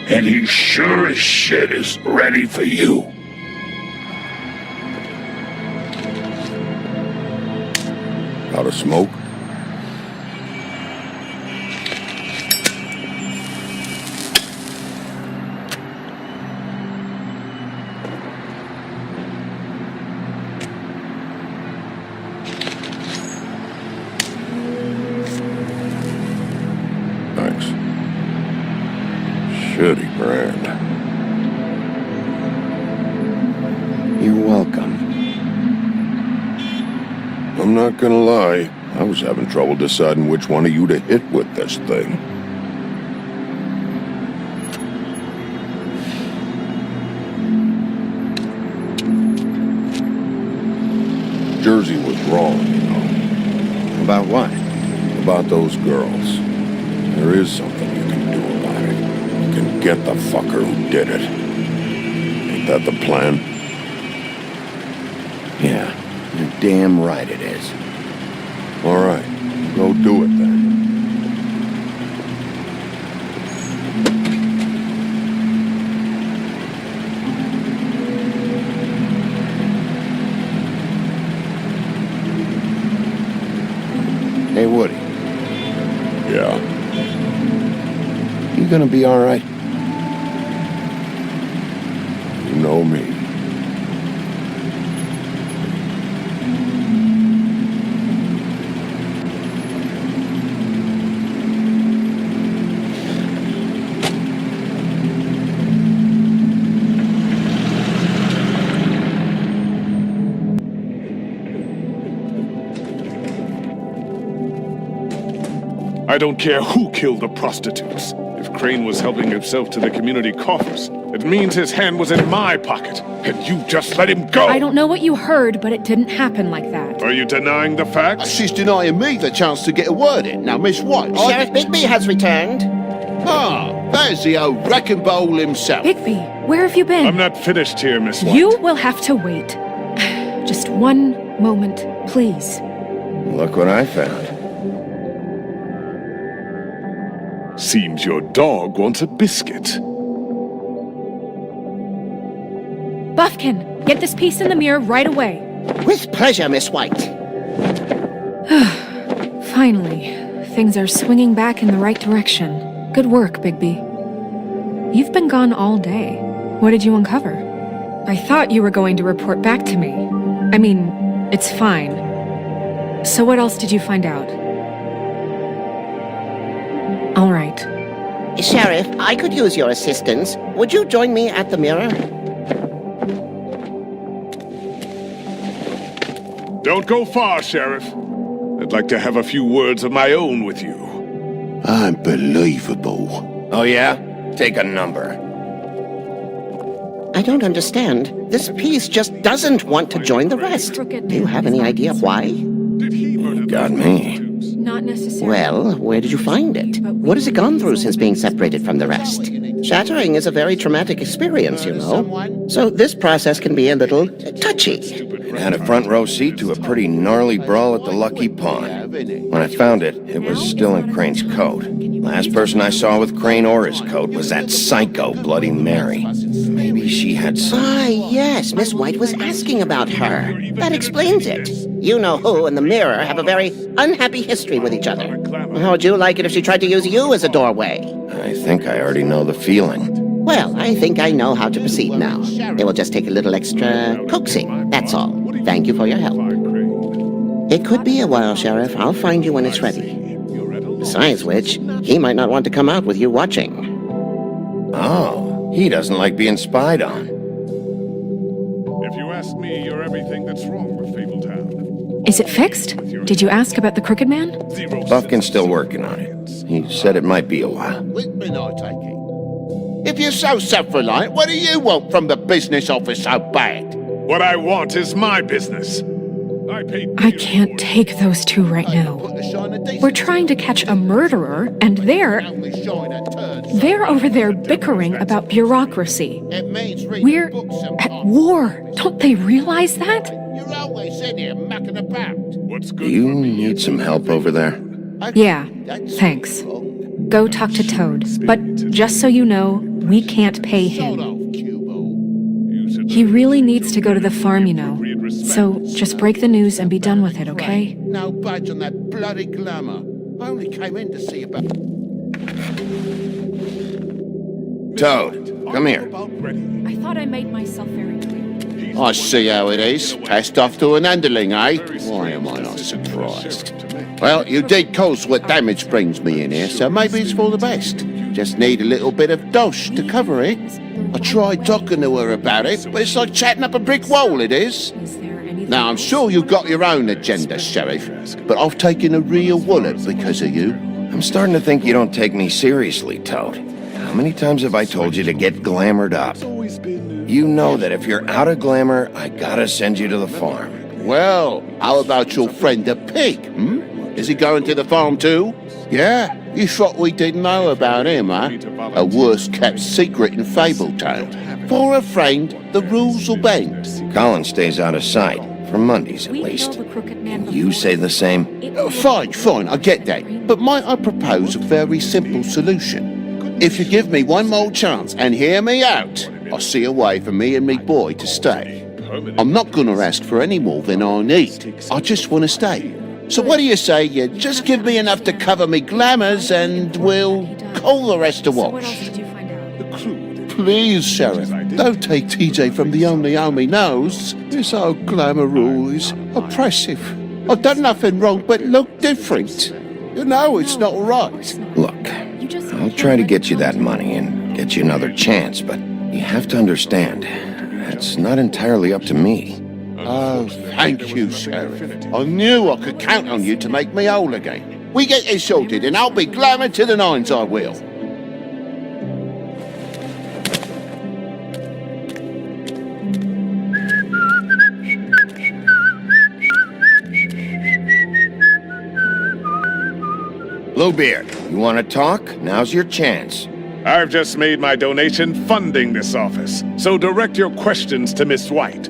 and he sure as shit is ready for you. Out of smoke? Thanks. Shitty brand. You're welcome. I'm not gonna lie, I was having trouble deciding which one of you to hit with this thing. Jersey was wrong, you know. About what? About those girls. There is something you can do about it. You can get the fucker who did it. Ain't that the plan? Yeah. You're damn right it is. All right, go do it then. Hey, Woody. Yeah? You gonna be all right? You know me. I don't care who killed the prostitutes. If Crane was helping himself to the community coffers, it means his hand was in my pocket, and you just let him go! I don't know what you heard, but it didn't happen like that. Are you denying the facts? She's denying me the chance to get a word in. Now, Miss White... Sheriff Bigby has returned. Ah, there's the old wrecking bowl himself. Bigby, where have you been? I'm not finished here, Miss White. You will have to wait. Just one moment, please. Look what I found. Seems your dog wants a biscuit. Buffkin, get this piece in the mirror right away. With pleasure, Miss White. Finally, things are swinging back in the right direction. Good work, Bigby. You've been gone all day. What did you uncover? I thought you were going to report back to me. I mean, it's fine. So what else did you find out? All right. Sheriff, I could use your assistance. Would you join me at the mirror? Don't go far, Sheriff. I'd like to have a few words of my own with you. Unbelievable. Oh, yeah? Take a number. I don't understand. This piece just doesn't want to join the rest. Do you have any idea why? Did he murder Got me. Not necessarily. Well, where did you find it? What has it gone through since being separated from the rest? Shattering is a very traumatic experience, you know. So this process can be a little touchy. It had a front row seat to a pretty gnarly brawl at the Lucky Pond. When I found it, it was still in Crane's coat. Last person I saw with Crane or his coat was that psycho Bloody Mary. Maybe she had some... Ah, yes, Miss White was asking about her. That explains it. You know who and the mirror have a very unhappy history with each other. How would you like it if she tried to use you as a doorway? I think I already know the feeling. Well, I think I know how to proceed now. It will just take a little extra coaxing, that's all. Thank you for your help. It could be a while, Sheriff. I'll find you when it's ready. Besides which, he might not want to come out with you watching. Oh, he doesn't like being spied on. If you ask me, you're every What's wrong with Fabletown? Is it fixed? Did you ask about the Crooked Man? Buffkin's still working on it. He said it might be a while. Whitman, I take it. If you're so self-reliant, what do you want from the business office so bad? What I want is my business. I can't take those two right now. We're trying to catch a murderer, and they're over there bickering about bureaucracy. We're at war. Don't they realize that? You're always in here mucking about. Do you need some help over there? Yeah, thanks. Go talk to Toad. But just so you know, we can't pay him. He really needs to go to the farm, you know. So just break the news and be done with it, okay? No budge on that bloody glamour. I only came in to see about... Toad, come here. I thought I made myself very clear. I see how it is. Passed off to an underling, eh? Why am I not surprised? Well, you did cause what damage brings me in here, so maybe it's for the best. Just need a little bit of dosh to cover it. I tried talking to her about it, but it's like chatting up a brick wall, it is. Now, I'm sure you've got your own agenda, Sheriff, but I've taken a real wallet because of you. I'm starting to think you don't take me seriously, Toad. How many times have I told you to get glamored up? You know that if you're out of glamour, I gotta send you to the farm. Well, how about your friend the pig, Is he going to the farm too? Yeah? You thought we didn't know about him, huh? A worst-kept secret in Fabletown. For a friend, the rules will bend. Colin stays out of sight, for Mondays at least. You say the same? Fine, I get that. But might I propose a very simple solution? If you give me one more chance and hear me out, I'll see a way for me and me boy to stay. I'm not gonna ask for any more than I need. I just want to stay. So what do you say you just give me enough to cover me glamours and we'll call the rest a wash? Please, Sheriff, don't take TJ from the only home he knows. This old glamour rule is oppressive. I've done nothing wrong but look different. You know it's not right. Look, I'll try to get you that money and get you another chance, but you have to understand, that's not entirely up to me. Oh, thank you, Sheriff. I knew I could count on you to make me whole again. We get it sorted and I'll be glamour to the nines, I will. Bluebeard, you want to talk? Now's your chance. I've just made my donation funding this office, so direct your questions to Miss White.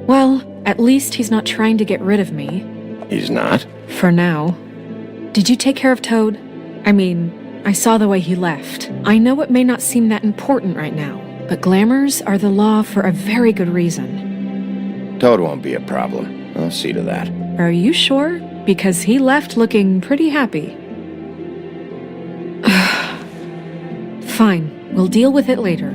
Well, at least he's not trying to get rid of me. He's not? For now. Did you take care of Toad? I mean, I saw the way he left. I know it may not seem that important right now, but glamours are the law for a very good reason. Toad won't be a problem. I'll see to that. Are you sure? Because he left looking pretty happy. Fine, we'll deal with it later.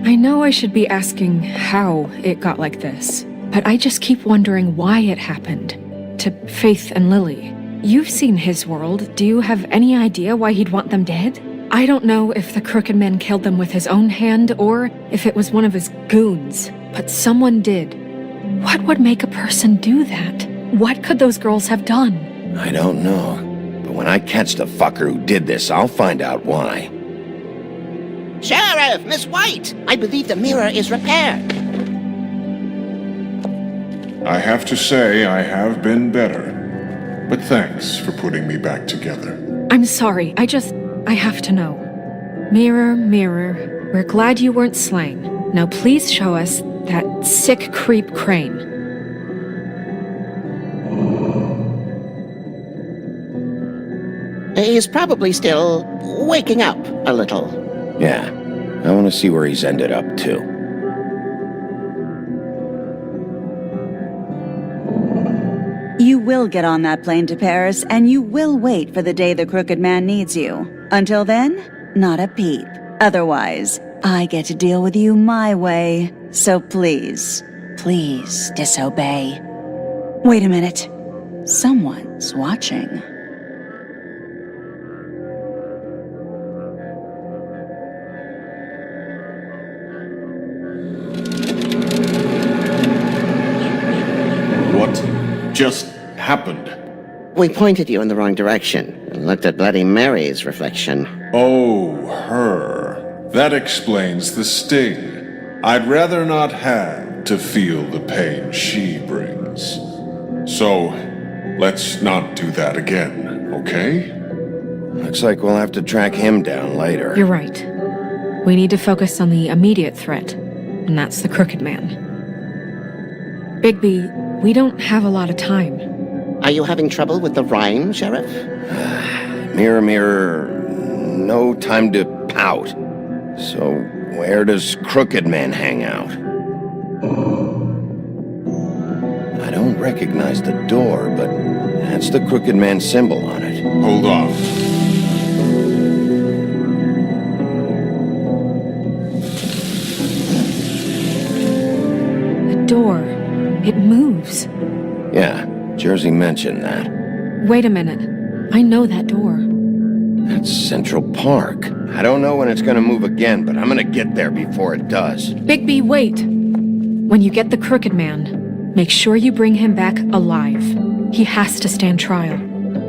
I know I should be asking how it got like this, but I just keep wondering why it happened. To Faith and Lily. You've seen his world. Do you have any idea why he'd want them dead? I don't know if the Crooked Man killed them with his own hand or if it was one of his goons, but someone did. What would make a person do that? What could those girls have done? I don't know. But when I catch the fucker who did this, I'll find out why. Sheriff, Miss White! I believe the mirror is repaired. I have to say I have been better. But thanks for putting me back together. I'm sorry, I have to know. Mirror, mirror, we're glad you weren't slain. Now please show us that sick creep Crane. He's probably still waking up a little. Yeah, I want to see where he's ended up, too. You will get on that plane to Paris, and you will wait for the day the Crooked Man needs you. Until then, not a peep. Otherwise, I get to deal with you my way. So please, please disobey. Wait a minute. Someone's watching. just happened? We pointed you in the wrong direction and looked at Bloody Mary's reflection. Oh, her. That explains the sting. I'd rather not have to feel the pain she brings. So, let's not do that again, okay? Looks like we'll have to track him down later. You're right. We need to focus on the immediate threat, and that's the Crooked Man. Bigby, we don't have a lot of time. Are you having trouble with the rhyme, Sheriff? Mirror, mirror, no time to pout. So, where does Crooked Man hang out? I don't recognize the door, but that's the Crooked Man symbol on it. Hold on. The door. It moves. Yeah, Jersey mentioned that. Wait a minute. I know that door. That's Central Park. I don't know when it's gonna move again, but I'm gonna get there before it does. Bigby, wait! When you get the Crooked Man, make sure you bring him back alive. He has to stand trial.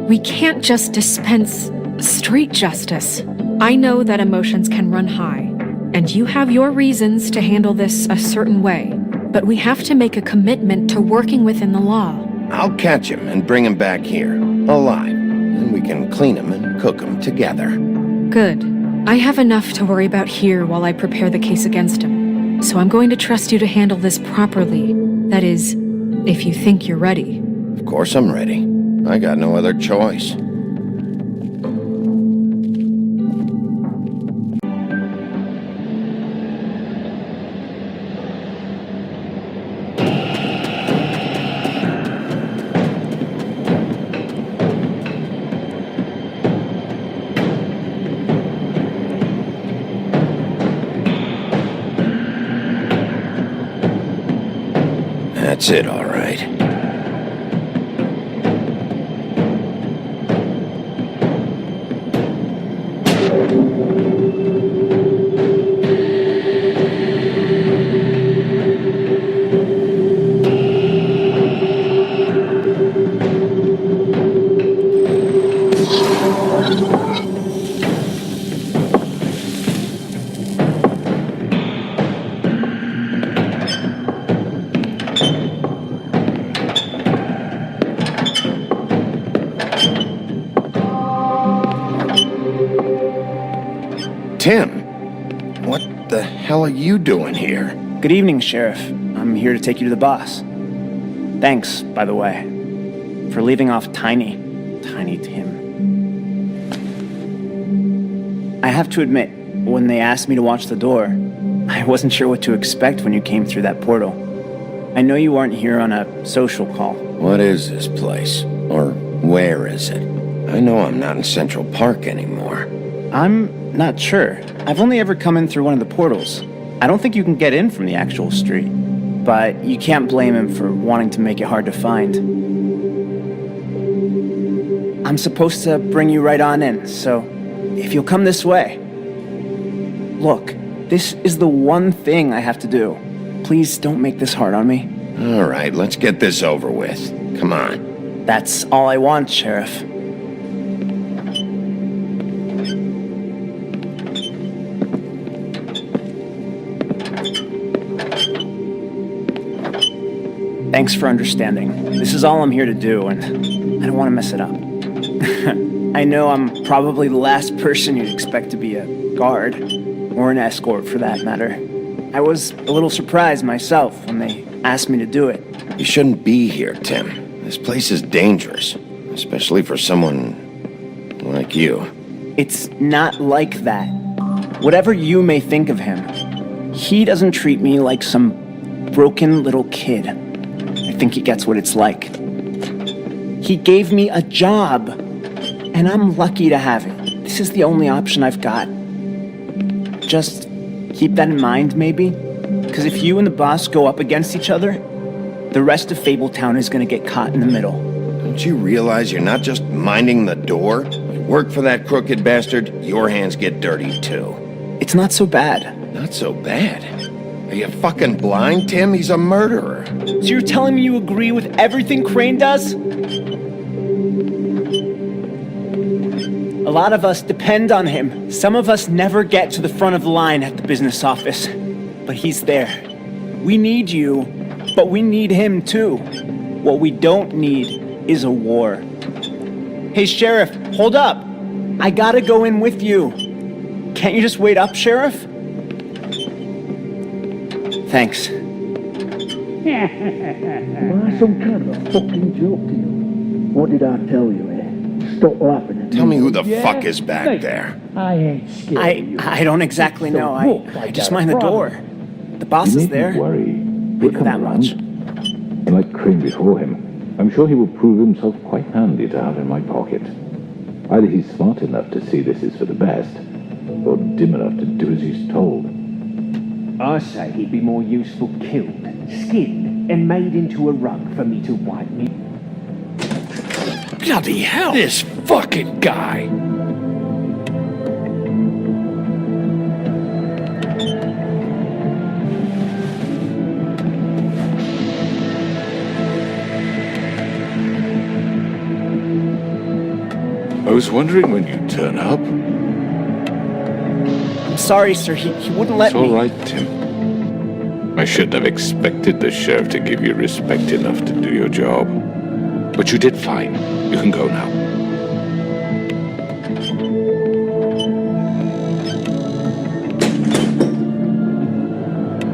We can't just dispense street justice. I know that emotions can run high, and you have your reasons to handle this a certain way, but we have to make a commitment to working within the law. I'll catch him and bring him back here, alive. Then we can clean him and cook him together. Good. I have enough to worry about here while I prepare the case against him. So I'm going to trust you to handle this properly. That is, if you think you're ready. Of course I'm ready. I got no other choice. That's it, all right. Tim, what the hell are you doing here? Good evening, Sheriff. I'm here to take you to the boss. Thanks, by the way, for leaving off Tiny Tim. I have to admit, when they asked me to watch the door, I wasn't sure what to expect when you came through that portal. I know you aren't here on a social call. What is this place? Or where is it? I know I'm not in Central Park anymore. I'm not sure. I've only ever come in through one of the portals. I don't think you can get in from the actual street. But you can't blame him for wanting to make it hard to find. I'm supposed to bring you right on in, so if you'll come this way. Look, this is the one thing I have to do. Please don't make this hard on me. All right, let's get this over with. Come on. That's all I want, Sheriff. Thanks for understanding. This is all I'm here to do, and I don't want to mess it up. I know I'm probably the last person you'd expect to be a guard, or an escort for that matter. I was a little surprised myself when they asked me to do it. You shouldn't be here, Tim. This place is dangerous, especially for someone like you. It's not like that. Whatever you may think of him, he doesn't treat me like some broken little kid. I think he gets what it's like. He gave me a job, and I'm lucky to have it. This is the only option I've got. Just keep that in mind, maybe? Because if you and the boss go up against each other, the rest of Fabletown is going to get caught in the middle. Don't you realize you're not just minding the door? You work for that crooked bastard, your hands get dirty too. It's not so bad. Not so bad? Are you fucking blind, Tim? He's a murderer. So you're telling me you agree with everything Crane does? A lot of us depend on him. Some of us never get to the front of the line at the business office. But he's there. We need you, but we need him too. What we don't need is a war. Hey, Sheriff, hold up. I gotta go in with you. Can't you just wait up, Sheriff? Thanks. Some kind of a fucking joke to you. What did I tell you, eh? Stop laughing at me. Tell me who the fuck is back there. I ain't scared. I don't exactly know. I just mind the door. The boss is there. Worry. We know that much. Like Crane before him, I'm sure he will prove himself quite handy to have in my pocket. Either he's smart enough to see this is for the best, or dim enough to do as he's told. I say he'd be more useful killed, skinned, and made into a rug for me to wipe me. Bloody hell! This fucking guy! I was wondering when you'd turn up. I'm sorry, sir. He wouldn't let It's all me. right, Tim. I shouldn't have expected the sheriff to give you respect enough to do your job. But you did fine. You can go now.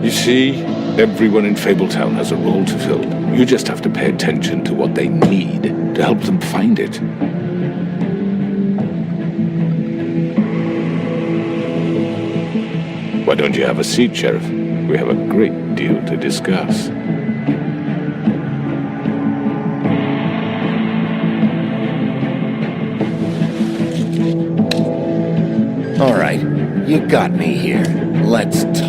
You see, everyone in Fabletown has a role to fill. You just have to pay attention to what they need to help them find it. Why don't you have a seat, Sheriff? We have a great deal to discuss. All right, you got me here. Let's talk.